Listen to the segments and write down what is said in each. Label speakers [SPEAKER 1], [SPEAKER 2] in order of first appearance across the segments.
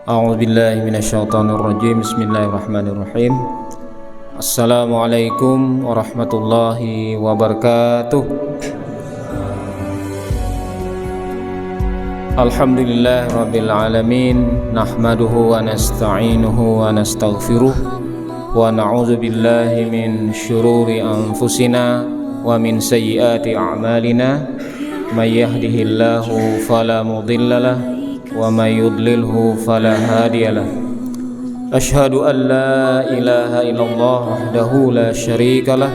[SPEAKER 1] A'udzu billahi minasyaitonir rajim. Bismillahirrahmanirrahim. Assalamualaikum warahmatullahi wabarakatuh. Alhamdulillahirabbil alamin, nahmaduhu wa nasta'inuhu wa nastaghfiruh wa na'udzu billahi min syururi anfusina wa min sayyiati a'malina. May yahdihillahu fala mudhillalah wa may yudlilhu fala hadiyalah. Asyhadu an la ilaha illallah wahdahu la syarikalah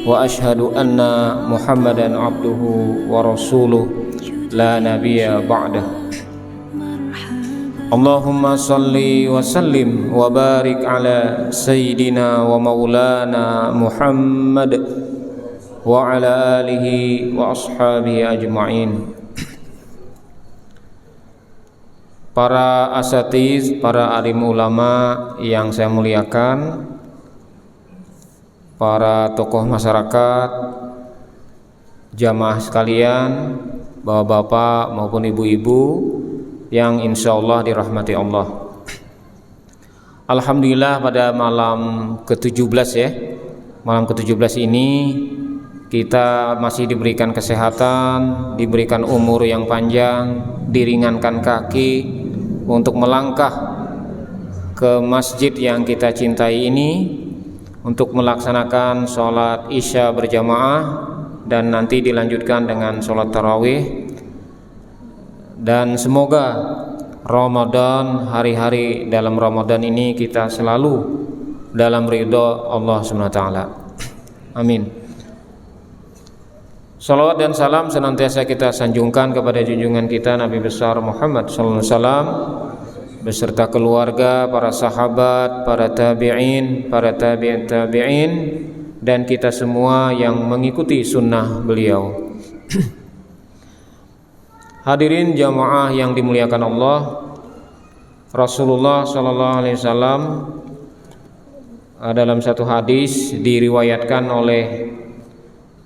[SPEAKER 1] wa asyhadu anna Muhammadan abduhu wa rasuluh la nabiyya ba'dah. Allahumma salli wa sallim wa barik ala sayyidina wa maulana Muhammad wa ala alihi wa ashabihi ajma'in. Para asatiz, para alim ulama yang saya muliakan, para tokoh masyarakat, jamaah sekalian, bapak-bapak maupun ibu-ibu yang insya Allah dirahmati Allah. Alhamdulillah pada malam ke-17 ya, malam ke-17 ini kita masih diberikan kesehatan, diberikan umur yang panjang, diringankan kaki untuk melangkah ke masjid yang kita cintai ini untuk melaksanakan sholat isya berjamaah dan nanti dilanjutkan dengan sholat tarawih. Dan semoga Ramadan, hari-hari dalam Ramadan ini kita selalu dalam ridho Allah SWT. Amin. Salawat dan salam senantiasa kita sanjungkan kepada junjungan kita Nabi besar Muhammad sallallahu alaihi wasallam beserta keluarga, para sahabat, para tabi'in, para tabi'in dan kita semua yang mengikuti sunnah beliau. Hadirin jamaah yang dimuliakan Allah, Rasulullah sallallahu alaihi wasallam dalam satu hadis diriwayatkan oleh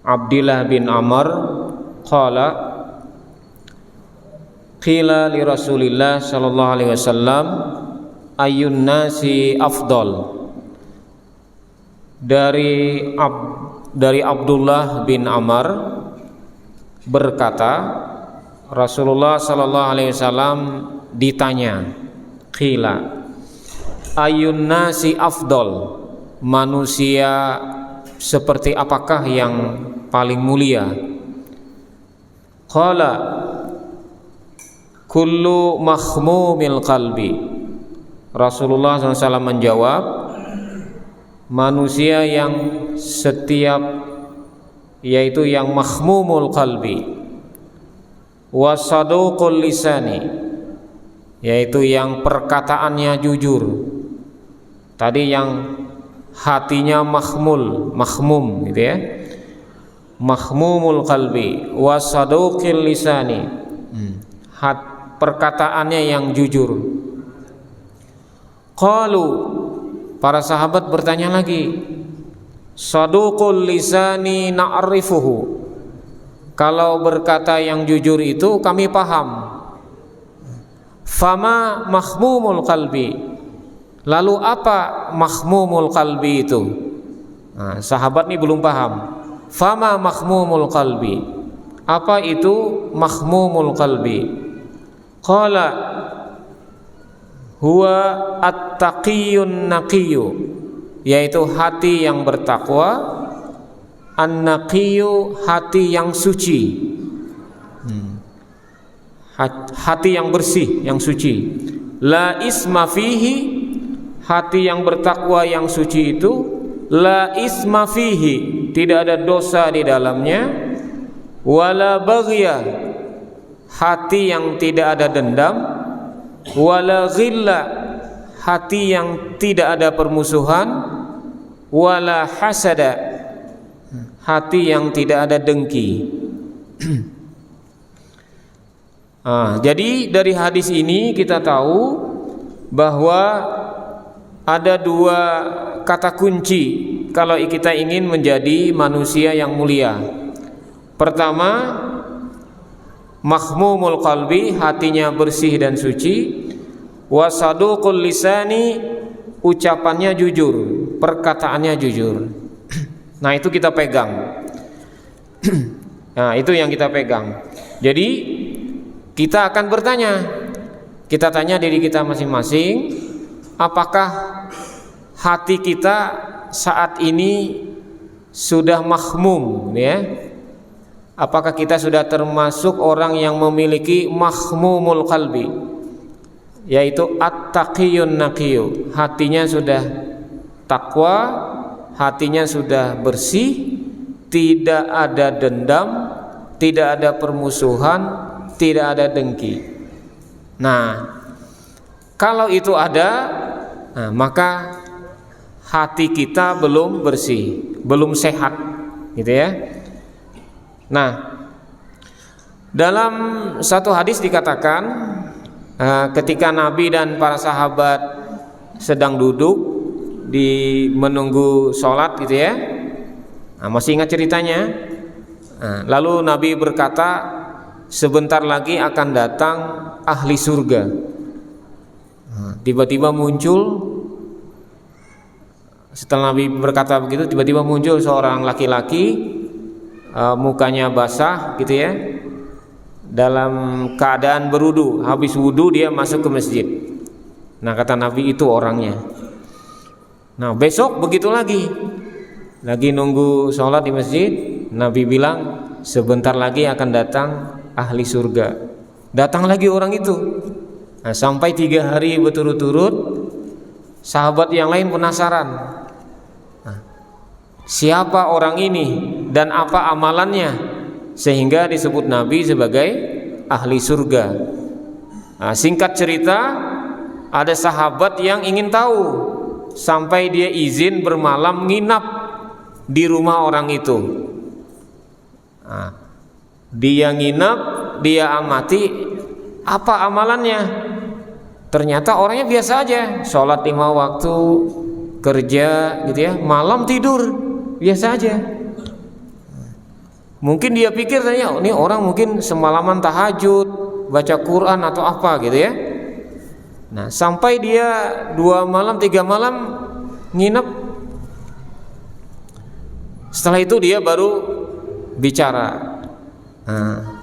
[SPEAKER 1] Abdullah bin Amr qala qila li Rasulillah sallallahu alaihi wasallam ayyun nasi afdal. Dari Abdullah bin Amr berkata, Rasulullah sallallahu alaihi wasallam ditanya, qila ayyun nasi afdal, manusia seperti apakah yang paling mulia? Qala kullu makhmumil qalbi. Rasulullah SAW menjawab, manusia yang setiap, yaitu yang makhmumul qalbi, wa saduqul lisani, yaitu yang perkataannya jujur. Tadi yang hatinya makhmum gitu ya, makhmumul qalbi wa saduqil lisani, perkataannya yang jujur. Qalu, para sahabat bertanya lagi, saduqul lisani na'rifuhu, kalau berkata yang jujur itu kami paham. Fama makhmumul qalbi, lalu apa makhmumul qalbi itu? Nah, sahabat ini belum paham. Fama makhmumul qalbi, apa itu makhmumul qalbi? Qala huwa at-taqiyun naqiyyu, yaitu hati yang bertakwa, an-naqiyyu, hati yang suci, hati yang bersih, yang suci. La isma fihi, hati yang bertakwa yang suci itu la isma fihi, tidak ada dosa di dalamnya. Wala baghya, hati yang tidak ada dendam. Wala ghilla, hati yang tidak ada permusuhan. Wala hasada, hati yang tidak ada dengki. Jadi dari hadis ini kita tahu bahwa ada dua kata kunci kalau kita ingin menjadi manusia yang mulia. Pertama, makhmumul qalbi, hatinya bersih dan suci. wa saduqul lisani, ucapannya jujur, perkataannya jujur. Nah, itu kita pegang. Nah, itu yang kita pegang. Jadi kita akan bertanya, kita tanya diri kita masing-masing, apakah hati kita saat ini sudah mahmum, ya? Apakah kita sudah termasuk orang yang memiliki mahmumul qalbi, yaitu at-taqiyun naqiyu, hatinya sudah takwa, hatinya sudah bersih, tidak ada dendam, tidak ada permusuhan, tidak ada dengki. Nah, kalau itu ada, maka hati kita belum bersih, belum sehat, gitu ya. Nah, dalam satu hadis dikatakan, ketika Nabi dan para sahabat sedang duduk menunggu sholat, gitu ya. Nah, masih ingat ceritanya? Lalu Nabi berkata, sebentar lagi akan datang ahli surga. Tiba-tiba muncul, setelah Nabi berkata begitu, tiba-tiba muncul seorang laki-laki, mukanya basah, gitu ya, dalam keadaan berwudu. Habis wudu dia masuk ke masjid. Nah, kata Nabi, itu orangnya. Nah, besok begitu lagi nunggu sholat di masjid, Nabi bilang sebentar lagi akan datang ahli surga. Datang lagi orang itu. Nah, sampai 3 hari berturut-turut, sahabat yang lain penasaran, siapa orang ini dan apa amalannya sehingga disebut Nabi sebagai ahli surga. Nah, singkat cerita, ada sahabat yang ingin tahu, sampai dia izin bermalam nginap di rumah orang itu. Nah, dia nginap, dia amati apa amalannya. Ternyata orangnya biasa aja, sholat 5 waktu, kerja, gitu ya, malam tidur, biasa aja. Mungkin dia pikir tanya, ini orang mungkin semalaman tahajud, baca Quran atau apa, gitu ya. Nah, sampai dia 2 malam 3 malam nginep. Setelah itu dia baru bicara,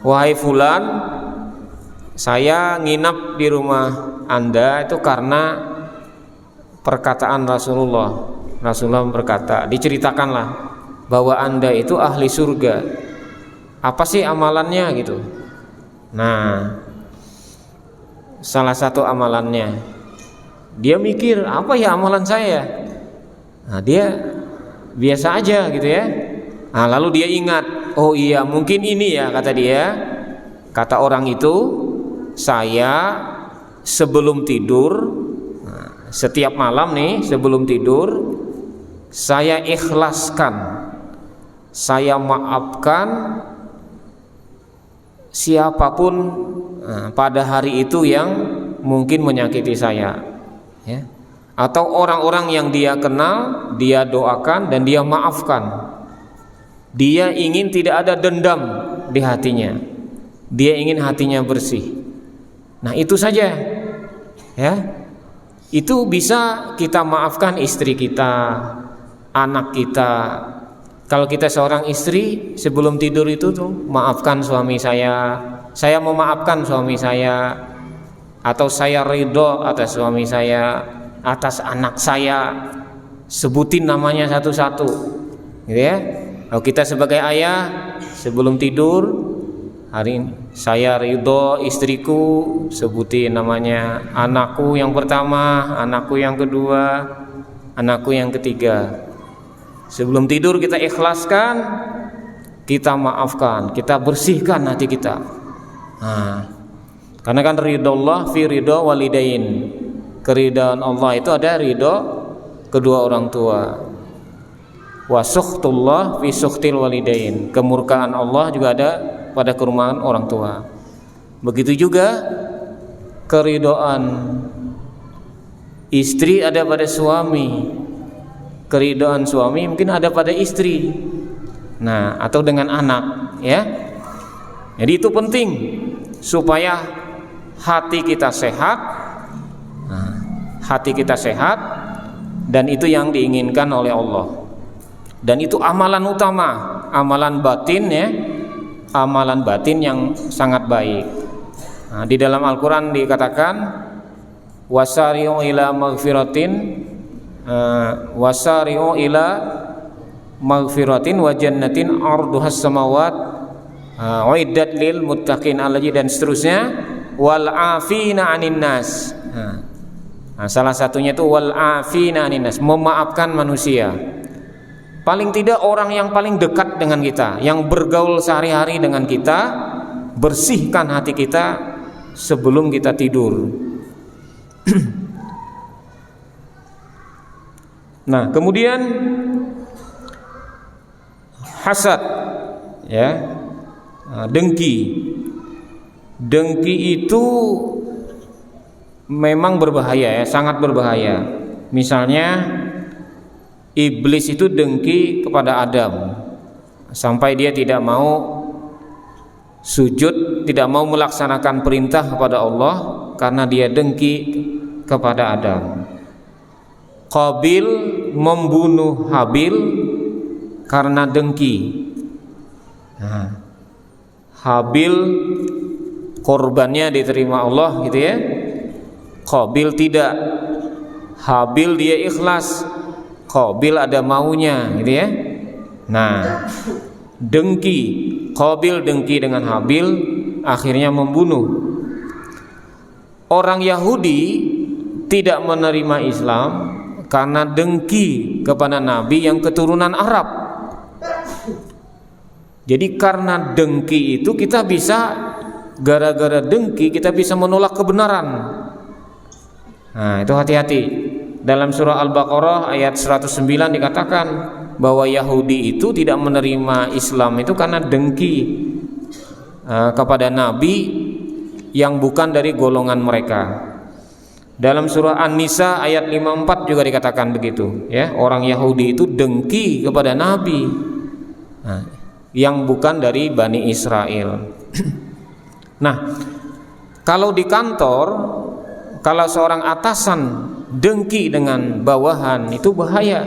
[SPEAKER 1] wahai fulan, saya nginap di rumah Anda itu karena perkataan Rasulullah. Rasulullah berkata, diceritakanlah bahwa Anda itu ahli surga. Apa sih amalannya gitu? Nah, salah satu amalannya, dia mikir, apa ya amalan saya? Nah, dia biasa aja gitu ya. Nah, lalu dia ingat, oh iya mungkin ini ya, kata dia. Kata orang itu, saya sebelum tidur, setiap malam nih sebelum tidur, saya ikhlaskan, saya maafkan siapapun pada hari itu yang mungkin menyakiti saya, ya. Atau orang-orang yang dia kenal, dia doakan dan dia maafkan. Dia ingin tidak ada dendam di hatinya, dia ingin hatinya bersih. Nah, itu saja, ya. Itu bisa kita maafkan istri kita, anak kita. Kalau kita seorang istri, sebelum tidur itu tuh maafkan suami saya memaafkan suami saya, atau saya ridho atas suami saya, atas anak saya, sebutin namanya satu-satu, gitu ya. Kalau kita sebagai ayah sebelum tidur, hari ini saya ridho istriku, sebutin namanya, anakku yang pertama, anakku yang kedua, anakku yang ketiga. Sebelum tidur kita ikhlaskan, kita maafkan, kita bersihkan hati kita. Nah, karena kan ridho Allah fi ridho walidain, keridhaan Allah itu ada ridho kedua orang tua. Wa sukhtullah fi sukhtil walidain, kemurkaan Allah juga ada pada kemurkaan orang tua. Begitu juga keridhaan istri ada pada suami, keridhaan suami mungkin ada pada istri. Nah, atau dengan anak, ya. Jadi itu penting supaya hati kita sehat, hati kita sehat, dan itu yang diinginkan oleh Allah. Dan itu amalan utama, amalan batin ya, amalan batin yang sangat baik. Nah, di dalam Al-Quran dikatakan wasari'u ila maghfiratin wasari'u ila maghfiratin wa jannatin arduhas samawat uiddat lil muttaqin dan seterusnya, wal afina 'anin nas. Nah, salah satunya itu wal afina 'anin nas, memaafkan manusia. Paling tidak orang yang paling dekat dengan kita, yang bergaul sehari-hari dengan kita, bersihkan hati kita sebelum kita tidur. Nah, kemudian hasad ya, dengki. Dengki itu memang berbahaya ya, sangat berbahaya. Misalnya iblis itu dengki kepada Adam sampai dia tidak mau sujud, tidak mau melaksanakan perintah kepada Allah karena dia dengki kepada Adam. Qabil membunuh Habil karena dengki. Nah, Habil korbannya diterima Allah gitu ya, Qabil tidak. Habil dia ikhlas, Qabil ada maunya gitu ya. Nah, dengki, Qabil dengki dengan Habil, akhirnya membunuh. Orang Yahudi tidak menerima Islam karena dengki kepada Nabi yang keturunan Arab. Jadi karena dengki itu kita bisa, gara-gara dengki kita bisa menolak kebenaran. Nah, itu hati-hati. Dalam surah Al-Baqarah ayat 109 dikatakan bahwa Yahudi itu tidak menerima Islam itu karena dengki kepada Nabi yang bukan dari golongan mereka. Dalam surah An-Nisa ayat 54 juga dikatakan begitu ya, orang Yahudi itu dengki kepada Nabi yang bukan dari Bani Israel. Nah, kalau di kantor, kalau seorang atasan dengki dengan bawahan, itu bahaya,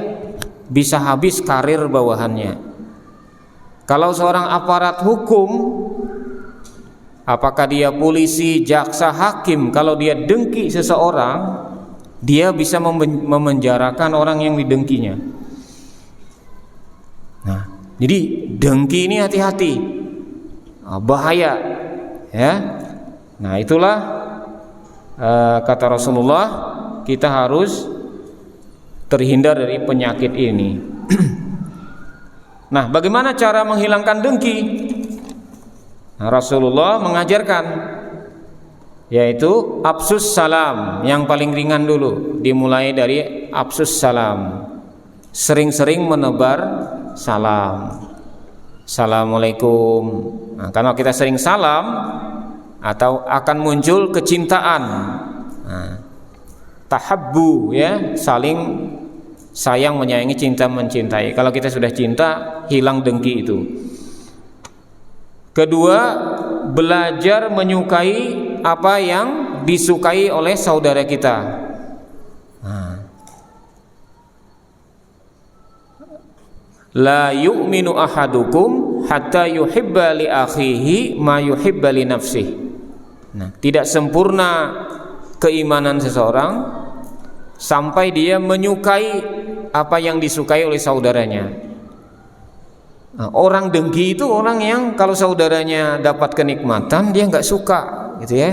[SPEAKER 1] bisa habis karir bawahannya. Kalau seorang aparat hukum, apakah dia polisi, jaksa, hakim, kalau dia dengki seseorang, dia bisa memenjarakan orang yang didengkinya. Nah, jadi dengki ini hati-hati, bahaya ya. Nah, itulah kata Rasulullah, kita harus terhindar dari penyakit ini. Nah, bagaimana cara menghilangkan dengki? Nah, Rasulullah mengajarkan, yaitu afsus salam, yang paling ringan dulu, dimulai dari afsus salam. Sering-sering menebar salam. Assalamualaikum. Nah, kalau kita sering salam, atau akan muncul kecintaan. Nah, tahabbu ya, saling sayang, menyayangi, cinta, mencintai. Kalau kita sudah cinta, hilang dengki itu. Kedua, belajar menyukai apa yang disukai oleh saudara kita. Nah, la yu'minu ahadukum hatta yuhibba li akhihi ma yuhibba li nafsihi. Nah, tidak sempurna keimanan seseorang sampai dia menyukai apa yang disukai oleh saudaranya. Nah, orang dengki itu orang yang kalau saudaranya dapat kenikmatan dia nggak suka, gitu ya.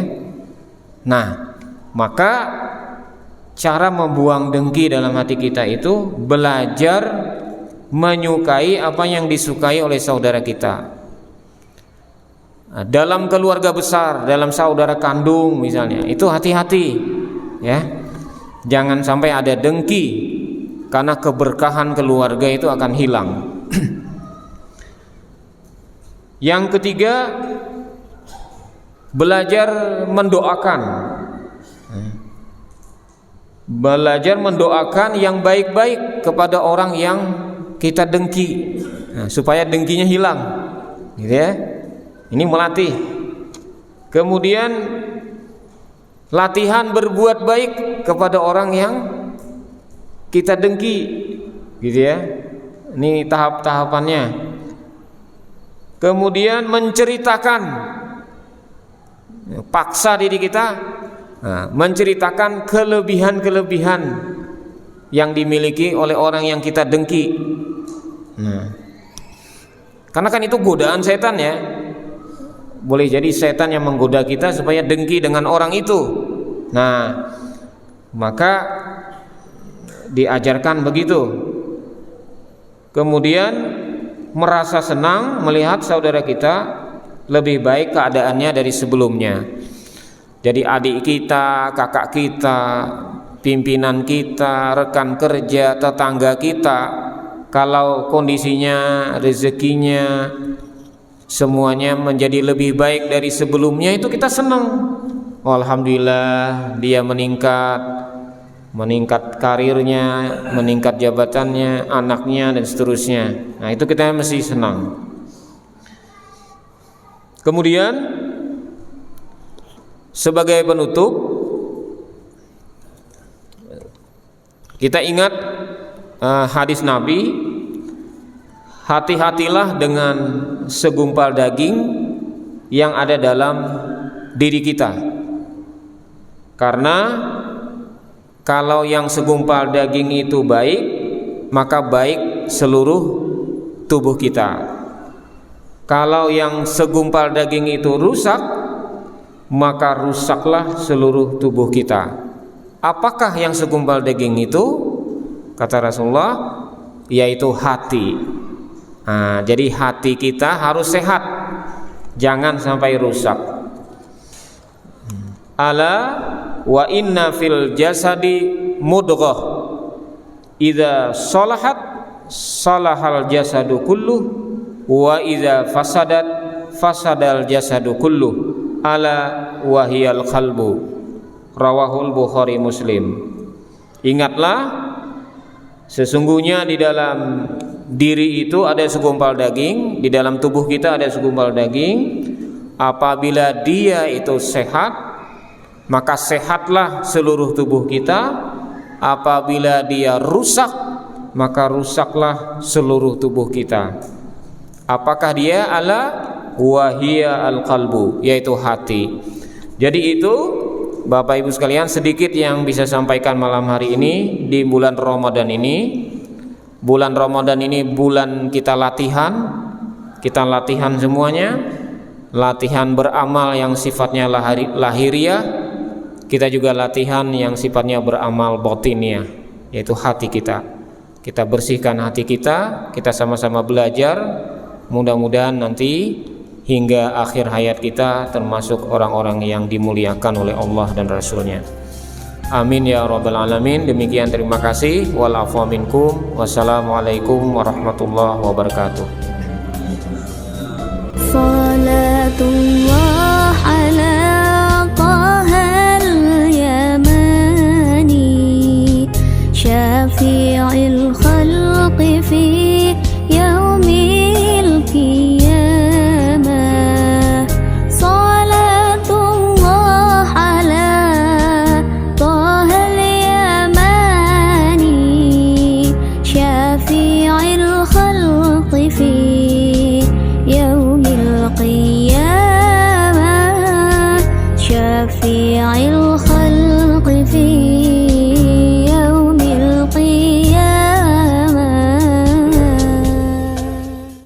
[SPEAKER 1] Nah, maka cara membuang dengki dalam hati kita itu belajar menyukai apa yang disukai oleh saudara kita. Dalam keluarga besar, dalam saudara kandung misalnya, itu hati-hati ya, jangan sampai ada dengki, karena keberkahan keluarga itu akan hilang. Yang ketiga, belajar mendoakan. Belajar mendoakan yang baik-baik kepada orang yang kita dengki, supaya dengkinya hilang, gitu ya. Ini melatih. Kemudian latihan berbuat baik kepada orang yang kita dengki, gitu ya. Ini tahap-tahapannya. Kemudian menceritakan, paksa diri kita, menceritakan kelebihan-kelebihan yang dimiliki oleh orang yang kita dengki. Karena kan itu godaan setan ya. Boleh jadi setan yang menggoda kita supaya dengki dengan orang itu. Nah, maka diajarkan begitu. Kemudian merasa senang melihat saudara kita lebih baik keadaannya dari sebelumnya. Jadi adik kita, kakak kita, pimpinan kita, rekan kerja, tetangga kita, kalau kondisinya, rezekinya, semuanya menjadi lebih baik dari sebelumnya, itu kita senang. Alhamdulillah dia meningkat karirnya, meningkat jabatannya, anaknya dan seterusnya. Nah, itu kita mesti senang. Kemudian sebagai penutup, kita ingat hadis Nabi, hati-hatilah dengan segumpal daging yang ada dalam diri kita. Karena kalau yang segumpal daging itu baik, maka baik seluruh tubuh kita. Kalau yang segumpal daging itu rusak, maka rusaklah seluruh tubuh kita. Apakah yang segumpal daging itu? Kata Rasulullah, yaitu hati. Nah, jadi hati kita harus sehat, jangan sampai rusak. Ala wa inna fil jasadi mudghah, idza salahat salahal jasadu kulluh, wa idza fasadat fasadal jasadu kulluh, ala wahiyal qalbu. Rawahul Bukhari Muslim. Ingatlah, sesungguhnya di dalam diri itu ada segumpal daging, di dalam tubuh kita ada segumpal daging. Apabila dia itu sehat, maka sehatlah seluruh tubuh kita. Apabila dia rusak, maka rusaklah seluruh tubuh kita. Apakah dia? Ala wahia al-qalbu, yaitu hati. Jadi itu Bapak Ibu sekalian, sedikit yang bisa sampaikan malam hari ini di bulan Ramadan ini. Bulan Ramadan ini bulan kita latihan semuanya, latihan beramal yang sifatnya lahiriah. Kita juga latihan yang sifatnya beramal batiniah, yaitu hati kita. Kita bersihkan hati kita sama-sama belajar. Mudah-mudahan nanti hingga akhir hayat kita termasuk orang-orang yang dimuliakan oleh Allah dan Rasulnya. Amin ya rabbal alamin. Demikian, terima kasih. Wal afwa minkum. Wassalamualaikum warahmatullahi wabarakatuh.
[SPEAKER 2] Salatullah ala tahal yamani, syafi'il khalqi fi yaumil qiyamah. Salatullah ala tahal yamani, syafi'il khalqi fi yaumil qiyamah, syafi'il